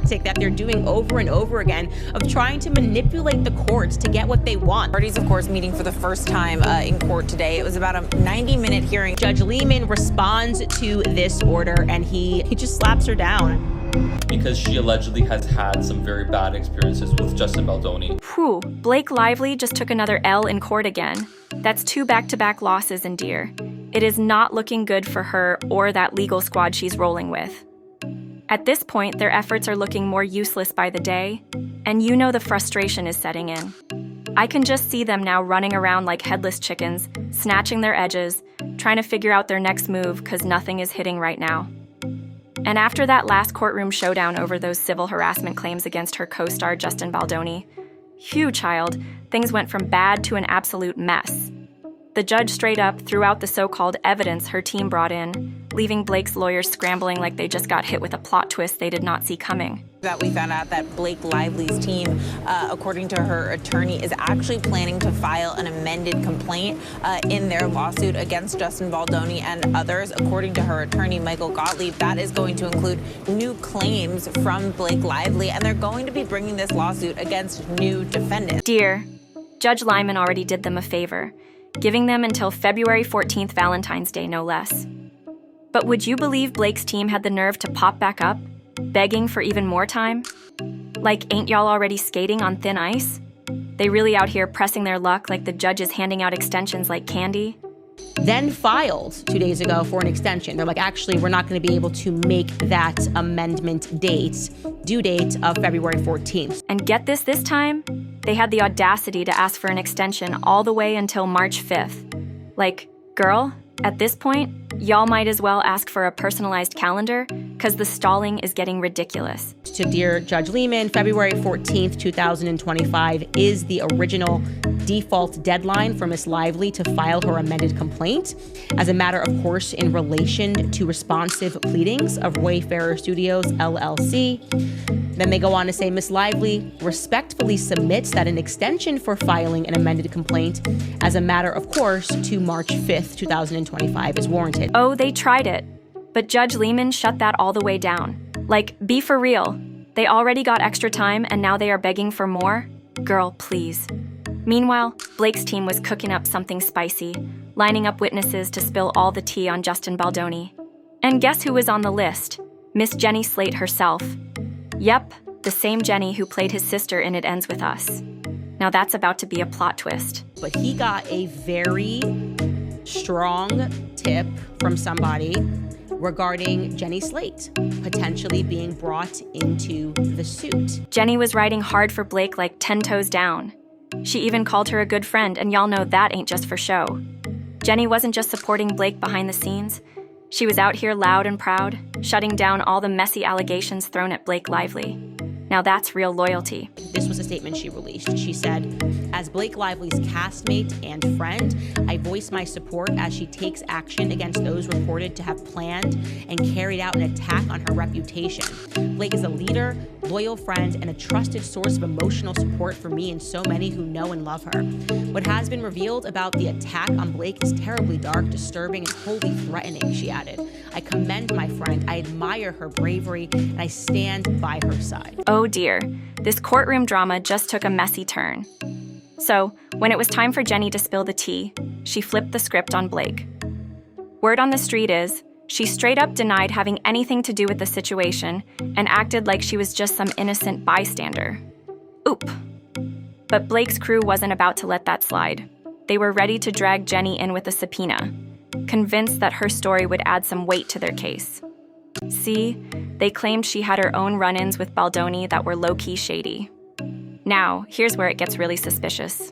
tactic that they're doing over and over again of trying to manipulate the courts to get what they want. Parties, of course, meeting for the first time in court today. It was about a 90-minute hearing. Judge Lehman responds to this order, and he just slaps her down. Because she allegedly has had some very bad experiences with Justin Baldoni. Whew, Blake Lively just took another L in court again. That's 2 back-to-back losses in Deer. It is not looking good for her or that legal squad she's rolling with. At this point, their efforts are looking more useless by the day, and you know the frustration is setting in. I can just see them now running around like headless chickens, snatching their edges, trying to figure out their next move because nothing is hitting right now. And after that last courtroom showdown over those civil harassment claims against her co-star Justin Baldoni, phew, child, things went from bad to an absolute mess. The judge straight up threw out the so-called evidence her team brought in, leaving Blake's lawyers scrambling like they just got hit with a plot twist they did not see coming. That we found out that Blake Lively's team, according to her attorney, is actually planning to file an amended complaint in their lawsuit against Justin Baldoni and others. According to her attorney, Michael Gottlieb, that is going to include new claims from Blake Lively, and they're going to be bringing this lawsuit against new defendants. Dear, Judge Lyman already did them a favor, giving them until February 14th, Valentine's Day, no less. But would you believe Blake's team had the nerve to pop back up, begging for even more time? Like, ain't y'all already skating on thin ice? They really out here pressing their luck like the judge is handing out extensions like candy? Then filed 2 days ago for an extension. They're like, actually, we're not going to be able to make that amendment due date of February 14th. And get this time? They had the audacity to ask for an extension all the way until March 5th. Like, girl, at this point, y'all might as well ask for a personalized calendar, because the stalling is getting ridiculous. To dear Judge Lehman, February 14th, 2025 is the original default deadline for Ms. Lively to file her amended complaint. As a matter of course, in relation to responsive pleadings of Wayfarer Studios, LLC. Then they go on to say Ms. Lively respectfully submits that an extension for filing an amended complaint, as a matter of course, to March 5th, 2025 is warranted. Oh, they tried it. But Judge Lehman shut that all the way down. Like, be for real. They already got extra time and now they are begging for more? Girl, please. Meanwhile, Blake's team was cooking up something spicy, lining up witnesses to spill all the tea on Justin Baldoni. And guess who was on the list? Miss Jenny Slate herself. Yep, the same Jenny who played his sister in It Ends With Us. Now that's about to be a plot twist. But he got a very strong tip from somebody regarding Jenny Slate potentially being brought into the suit. Jenny was riding hard for Blake like 10 toes down. She even called her a good friend, and y'all know that ain't just for show. Jenny wasn't just supporting Blake behind the scenes. She was out here loud and proud, shutting down all the messy allegations thrown at Blake Lively. Now that's real loyalty. This was a statement she released. She said, "As Blake Lively's castmate and friend, I voice my support as she takes action against those reported to have planned and carried out an attack on her reputation. Blake is a leader, loyal friend, and a trusted source of emotional support for me and so many who know and love her. What has been revealed about the attack on Blake is terribly dark, disturbing, and wholly threatening," she added. "I commend my friend, I admire her bravery, and I stand by her side." Oh dear, this courtroom drama just took a messy turn. So, when it was time for Jenny to spill the tea, she flipped the script on Blake. Word on the street is, she straight up denied having anything to do with the situation and acted like she was just some innocent bystander. Oop. But Blake's crew wasn't about to let that slide. They were ready to drag Jenny in with a subpoena, convinced that her story would add some weight to their case. See, they claimed she had her own run-ins with Baldoni that were low-key shady. Now, here's where it gets really suspicious.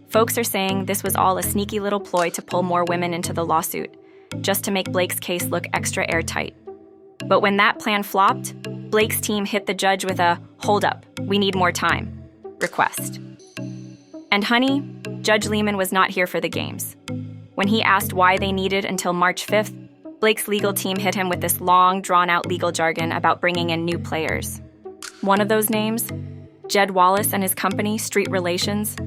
Folks are saying this was all a sneaky little ploy to pull more women into the lawsuit, just to make Blake's case look extra airtight. But when that plan flopped, Blake's team hit the judge with a "hold up, we need more time" request. And honey, Judge Lehman was not here for the games. When he asked why they needed until March 5th, Blake's legal team hit him with this long, drawn-out legal jargon about bringing in new players. One of those names? Jed Wallace and his company, Street Relations.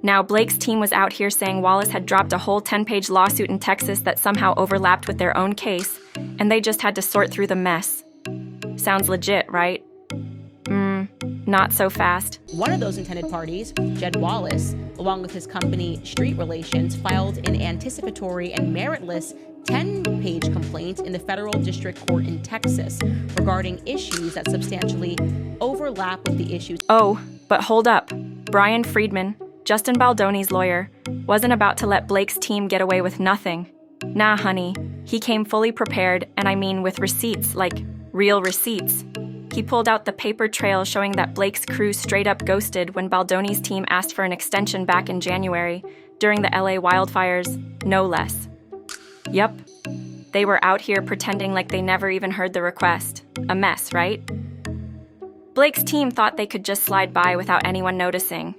Now, Blake's team was out here saying Wallace had dropped a whole 10-page lawsuit in Texas that somehow overlapped with their own case, and they just had to sort through the mess. Sounds legit, right? Not so fast. One of those intended parties, Jed Wallace, along with his company Street Relations, filed an anticipatory and meritless 10-page complaint in the federal district court in Texas regarding issues that substantially overlap with the issues. Oh, but hold up. Brian Friedman, Justin Baldoni's lawyer, wasn't about to let Blake's team get away with nothing. Nah, honey. He came fully prepared, and I mean with receipts, like real receipts. He pulled out the paper trail showing that Blake's crew straight up ghosted when Baldoni's team asked for an extension back in January, during the LA wildfires, no less. Yup, they were out here pretending like they never even heard the request. A mess, right? Blake's team thought they could just slide by without anyone noticing.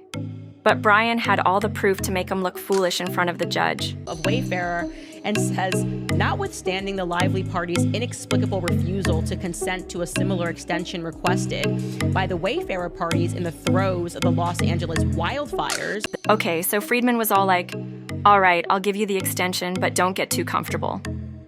But Brian had all the proof to make him look foolish in front of the judge. Of Wayfarer, and says, notwithstanding the Lively party's inexplicable refusal to consent to a similar extension requested by the Wayfarer parties in the throes of the Los Angeles wildfires. Okay, so Friedman was all like, all right, I'll give you the extension, but don't get too comfortable.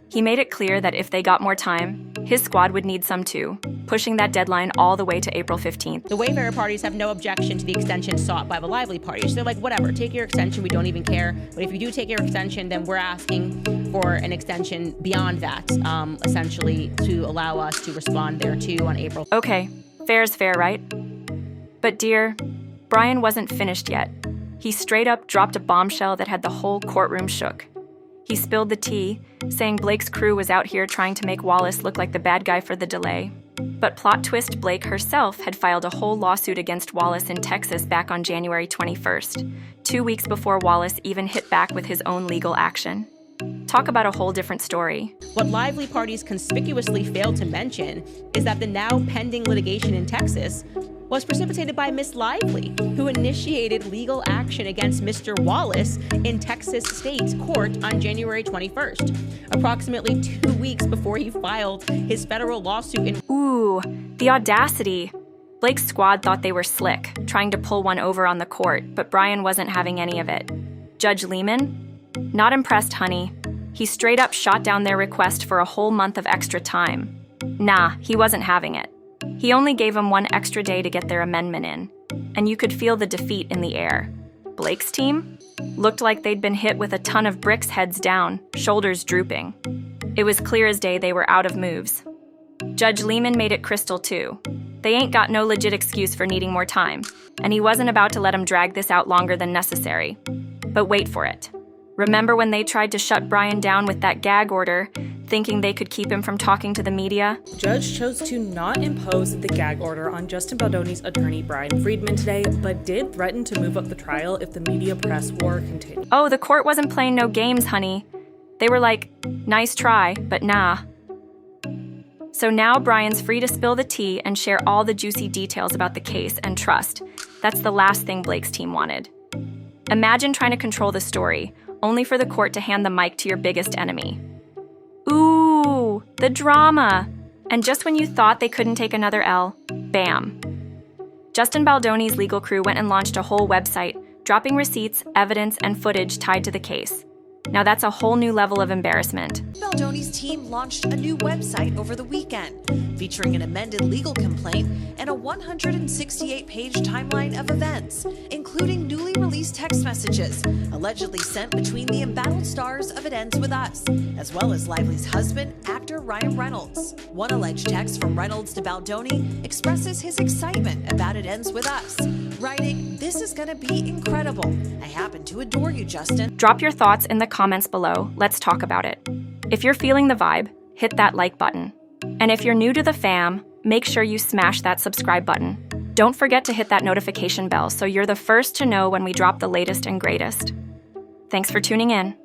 He made it clear that if they got more time, his squad would need some too, pushing that deadline all the way to April 15th. The Wayfarer parties have no objection to the extension sought by the Lively parties. So they're like, whatever, take your extension, we don't even care. But if you do take your extension, then we're asking for an extension beyond that, essentially to allow us to respond thereto on April. Okay, fair is fair, right? But dear, Brian wasn't finished yet. He straight up dropped a bombshell that had the whole courtroom shook. He spilled the tea, saying Blake's crew was out here trying to make Wallace look like the bad guy for the delay. But plot twist, Blake herself had filed a whole lawsuit against Wallace in Texas back on January 21st, 2 weeks before Wallace even hit back with his own legal action. Talk about a whole different story. What Lively parties conspicuously failed to mention is that the now pending litigation in Texas was precipitated by Miss Lively, who initiated legal action against Mr. Wallace in Texas state court on January 21st, approximately 2 weeks before he filed his federal lawsuit in— Ooh, the audacity. Blake's squad thought they were slick, trying to pull one over on the court, but Brian wasn't having any of it. Judge Lehman? Not impressed, honey. He straight up shot down their request for a whole month of extra time. Nah, he wasn't having it. He only gave them 1 extra day to get their amendment in, and you could feel the defeat in the air. Blake's team looked like they'd been hit with a ton of bricks heads down, shoulders drooping. It was clear as day they were out of moves. Judge Lehman made it crystal too. They ain't got no legit excuse for needing more time, and he wasn't about to let them drag this out longer than necessary. But wait for it. Remember when they tried to shut Brian down with that gag order, thinking they could keep him from talking to the media? The judge chose to not impose the gag order on Justin Baldoni's attorney Brian Friedman today, but did threaten to move up the trial if the media press war continued. Oh, the court wasn't playing no games, honey. They were like, nice try, but nah. So now Brian's free to spill the tea and share all the juicy details about the case, and trust, that's the last thing Blake's team wanted. Imagine trying to control the story, only for the court to hand the mic to your biggest enemy. Ooh, the drama! And just when you thought they couldn't take another L, bam. Justin Baldoni's legal crew went and launched a whole website, dropping receipts, evidence, and footage tied to the case. Now that's a whole new level of embarrassment. Baldoni's team launched a new website over the weekend, featuring an amended legal complaint and a 168-page timeline of events, including newly released text messages allegedly sent between the embattled stars of It Ends With Us, as well as Lively's husband, actor Ryan Reynolds. One alleged text from Reynolds to Baldoni expresses his excitement about It Ends With Us, writing, "This is gonna be incredible. I happen to adore you, Justin." Drop your thoughts in the comments below. Let's talk about it. If you're feeling the vibe, hit that like button. And if you're new to the fam, make sure you smash that subscribe button. Don't forget to hit that notification bell so you're the first to know when we drop the latest and greatest. Thanks for tuning in.